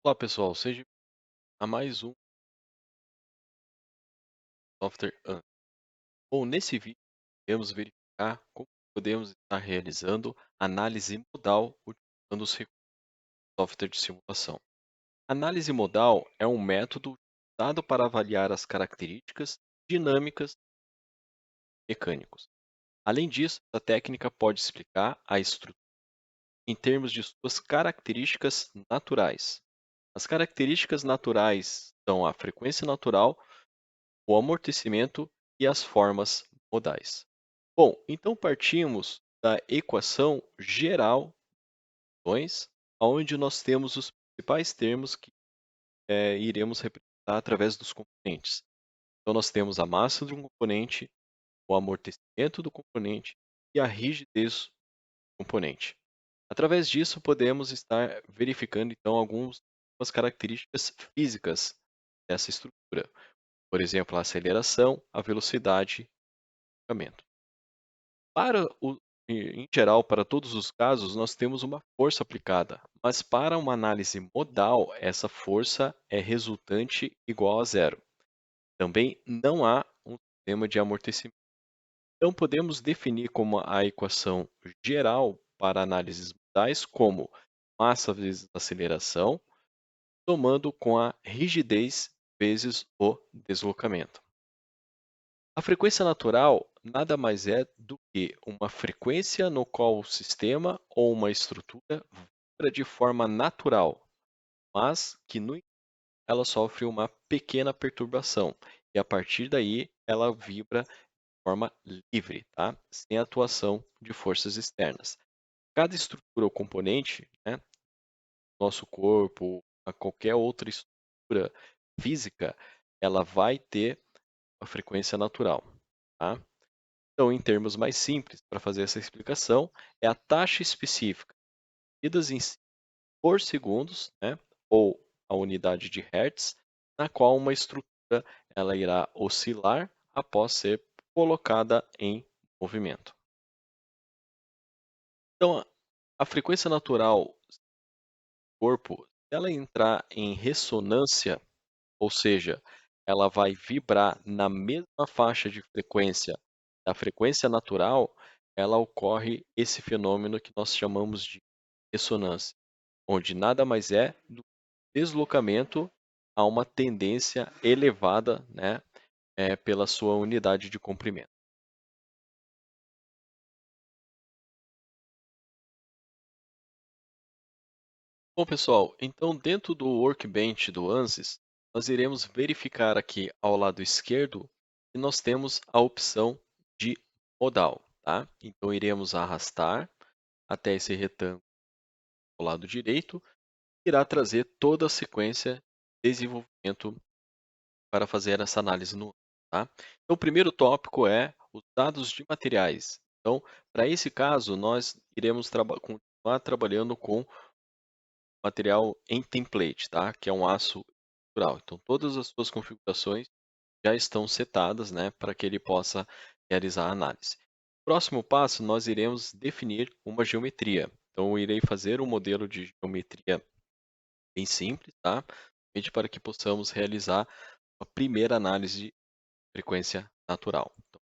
Olá pessoal, seja a mais um Software An. Bom, nesse vídeo iremos verificar como podemos estar realizando análise modal utilizando os recursos do software de simulação. Análise modal é um método usado para avaliar as características dinâmicas e mecânicos. Além disso, a técnica pode explicar a estrutura em termos de suas características naturais. As características naturais são a frequência natural, o amortecimento e as formas modais. Bom, então partimos da equação geral, onde nós temos os principais termos que iremos representar através dos componentes. Então nós temos a massa de um componente, o amortecimento do componente e a rigidez do componente. Através disso, podemos estar verificando então algumas características físicas dessa estrutura. Por exemplo, a aceleração, a velocidade e o deslocamento. Para o em geral, para todos os casos, nós temos uma força aplicada, mas para uma análise modal, essa força é resultante igual a zero. Também não há um sistema de amortecimento. Então, podemos definir como a equação geral para análises modais como massa vezes aceleração, somando com a rigidez vezes o deslocamento. A frequência natural nada mais é do que uma frequência no qual o sistema ou uma estrutura vibra de forma natural, mas que no entanto, ela sofre uma pequena perturbação e a partir daí ela vibra de forma livre, tá? Sem atuação de forças externas. Cada estrutura ou componente, né, nosso corpo, a qualquer outra estrutura física, ela vai ter a frequência natural, tá? Então, em termos mais simples, para fazer essa explicação, é a taxa específica, medidas em por segundos, né, ou a unidade de Hertz, na qual uma estrutura ela irá oscilar após ser colocada em movimento. Então, a frequência natural do corpo, se ela entrar em ressonância, ou seja, ela vai vibrar na mesma faixa de frequência da frequência natural, ela ocorre esse fenômeno que nós chamamos de ressonância, onde nada mais é do que deslocamento a uma tendência elevada, né, pela sua unidade de comprimento. Bom, pessoal, então dentro do Workbench do ANSYS, nós iremos verificar aqui ao lado esquerdo que nós temos a opção de modal, tá? Então iremos arrastar até esse retângulo ao lado direito, irá trazer toda a sequência de desenvolvimento para fazer essa análise no tá? Então, o primeiro tópico é os dados de materiais. Então, para esse caso, nós iremos continuar trabalhando com material em template, tá? Que é um aço estrutural. Então, todas as suas configurações já estão setadas, né, para que ele possa realizar a análise. Próximo passo, nós iremos definir uma geometria. Então, eu irei fazer um modelo de geometria bem simples, tá? Somente para que possamos realizar a primeira análise de frequência natural. Então,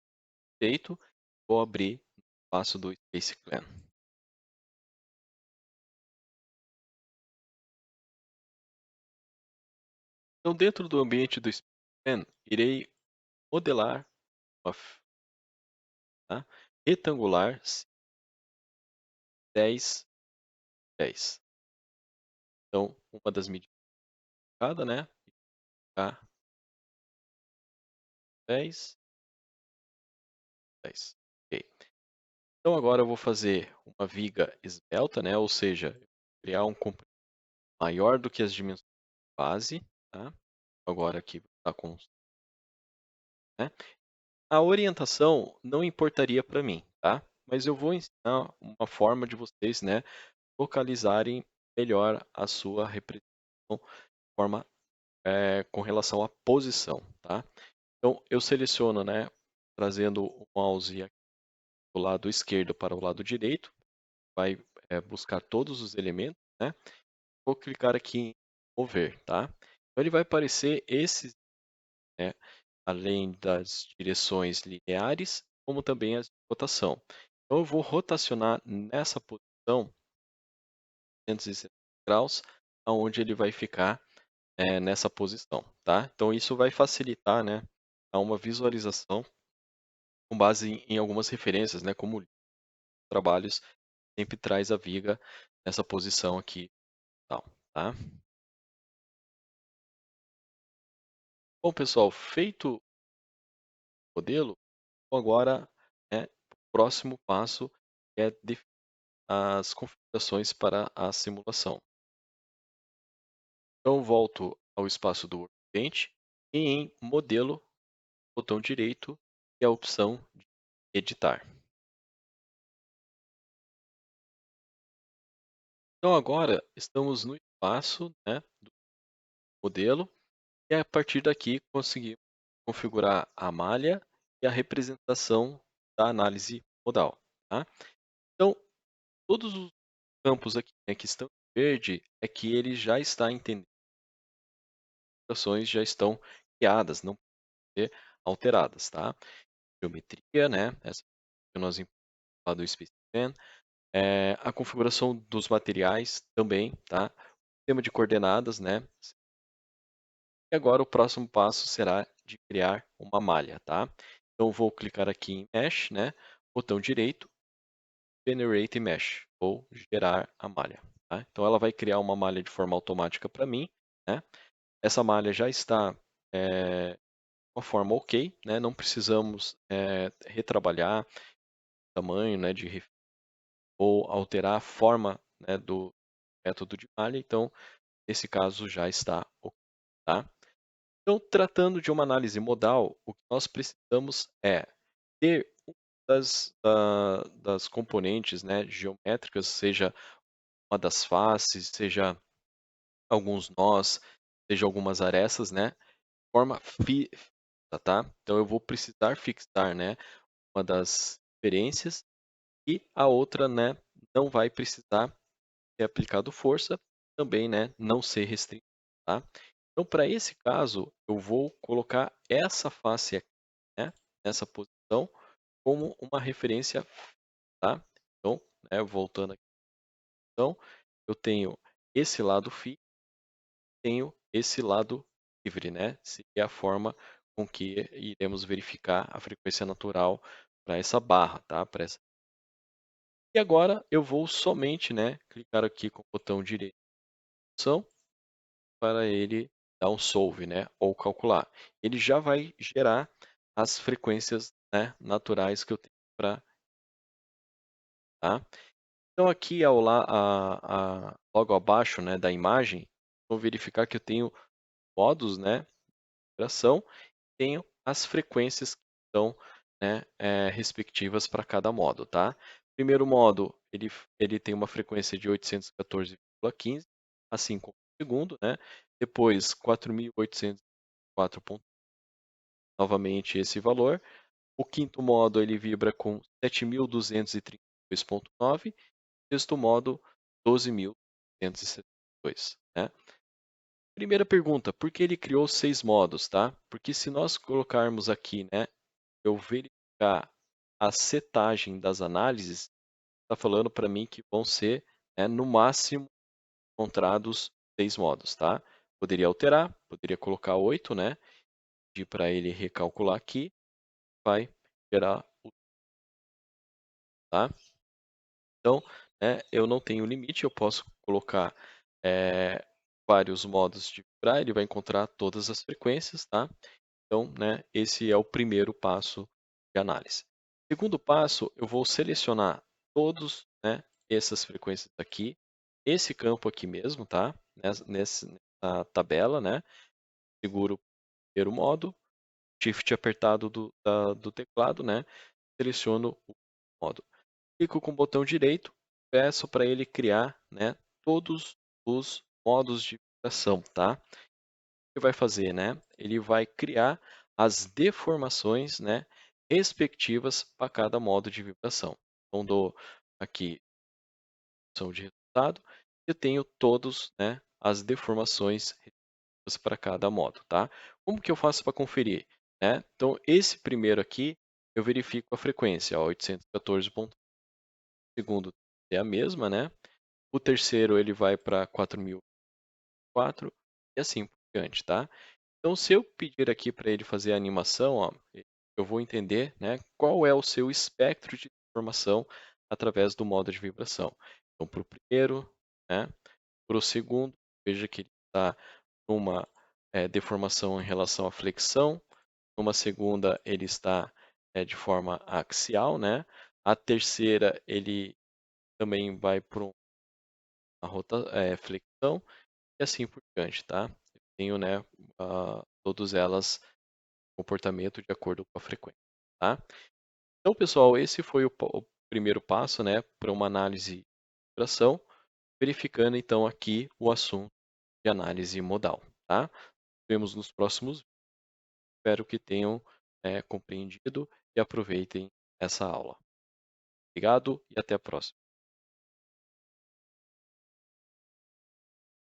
feito, vou abrir o espaço do Space Clan. Então, dentro do ambiente do Space Clan, irei modelar uma tá? Retangular 10, 10. Então, uma das medidas de cada, né? Tá? 10, 10. Ok. Então, agora eu vou fazer uma viga esbelta, né? Ou seja, criar um comprimento maior do que as dimensões base, tá? Agora aqui está com, né? A orientação não importaria para mim, tá? Mas eu vou ensinar uma forma de vocês, né, localizarem melhor a sua representação de forma com relação à posição, tá? Então eu seleciono, né, trazendo o mouse aqui do lado esquerdo para o lado direito, vai buscar todos os elementos, né? Vou clicar aqui em mover, tá? Então ele vai aparecer esses, né, além das direções lineares, como também as de rotação. Então eu vou rotacionar nessa posição 360 graus, aonde ele vai ficar nessa posição, tá? Então isso vai facilitar, né, a uma visualização com base em algumas referências, né, como trabalhos sempre traz a viga nessa posição aqui, tal, tá? Bom, pessoal, feito o modelo, agora, né, o próximo passo é definir as configurações para a simulação. Então, volto ao espaço do Workbench e em Modelo, botão direito e a opção de Editar. Então, agora estamos no espaço, né, do modelo e a partir daqui conseguimos configurar a malha e a representação da análise modal, tá? Então, todos os campos aqui, né, que estão em verde é que ele já está entendendo, as ações já estão criadas, não podem ser alteradas, tá? Geometria, né? Essa que nós lá do Spaceman. A configuração dos materiais também, tá? Sistema de coordenadas, né? E agora o próximo passo será de criar uma malha, tá? Então eu vou clicar aqui em Mesh, né? Botão direito, Generate Mesh, ou gerar a malha, tá? Então ela vai criar uma malha de forma automática para mim, né? Essa malha já está com a forma ok, né? Não precisamos retrabalhar o tamanho, né, ou alterar a forma, né, do método de malha, então esse caso já está ok, tá? Então, tratando de uma análise modal, o que nós precisamos é ter das componentes, né, geométricas, seja uma das faces, seja alguns nós, seja algumas arestas, né, de forma fixa, tá? Então eu vou precisar fixar, né, uma das referências e a outra, né, não vai precisar ser aplicado força, também, né, não ser restrito, tá? Então, para esse caso, eu vou colocar essa face aqui, né, nessa posição, como uma referência, tá? Então, né, voltando aqui, então, eu tenho esse lado fixo, tenho esse lado livre, né? Seria a forma com que iremos verificar a frequência natural para essa barra, tá? E agora eu vou somente, né, clicar aqui com o botão direito para ele dar um solve, né, ou calcular. Ele já vai gerar as frequências, né, naturais que eu tenho para, tá? Então aqui logo abaixo, né, da imagem, vou verificar que eu tenho modos, né, de vibração, tenho as frequências que estão, né, respectivas para cada modo, tá? Primeiro modo, ele tem uma frequência de 814,15, assim como o segundo, né? Depois 4.804, novamente esse valor. O quinto modo ele vibra com 7.232,9, sexto modo 12.272, né? Primeira pergunta, por que ele criou 6 modos, tá? Porque se nós colocarmos aqui, né, eu verificar a setagem das análises, está falando para mim que vão ser, né, no máximo encontrados 6 modos, tá? Poderia alterar, poderia colocar 8, né? Pedir para ele recalcular aqui, vai gerar o, tá? Então, né, eu não tenho limite, eu posso colocar vários modos de vibrar, ele vai encontrar todas as frequências, tá? Então, né, esse é o primeiro passo de análise. Segundo passo, eu vou selecionar todos, né, essas frequências aqui, esse campo aqui mesmo, tá? Nessa tabela, né? Seguro o primeiro modo, Shift apertado do teclado, né? Seleciono o modo. Clico com o botão direito, peço para ele criar, né, todos os modos de vibração, tá? O que ele vai fazer, né? Ele vai criar as deformações, né, respectivas para cada modo de vibração. Então, dou aqui opção de resultado, eu tenho todos, né, as deformações para cada modo, tá? Como que eu faço para conferir, né? Então, esse primeiro aqui, eu verifico a frequência, ó, 814. O segundo é a mesma, né? O terceiro ele vai para 4004 e assim por diante, tá? Então, se eu pedir aqui para ele fazer a animação, ó, eu vou entender, né, qual é o seu espectro de informação através do modo de vibração. Então, para o primeiro, né, para o segundo, veja que ele está numa deformação em relação à flexão. Numa segunda, ele está de forma axial, né? A terceira, ele também vai para uma flexão e assim por diante, tá? Eu tenho, né, todas elas comportamento de acordo com a frequência, tá? Então, pessoal, esse foi o primeiro passo, né, para uma análise de vibração, verificando então aqui o assunto de análise modal, tá? Nos vemos nos próximos. Espero que tenham compreendido e aproveitem essa aula. Obrigado e até a próxima.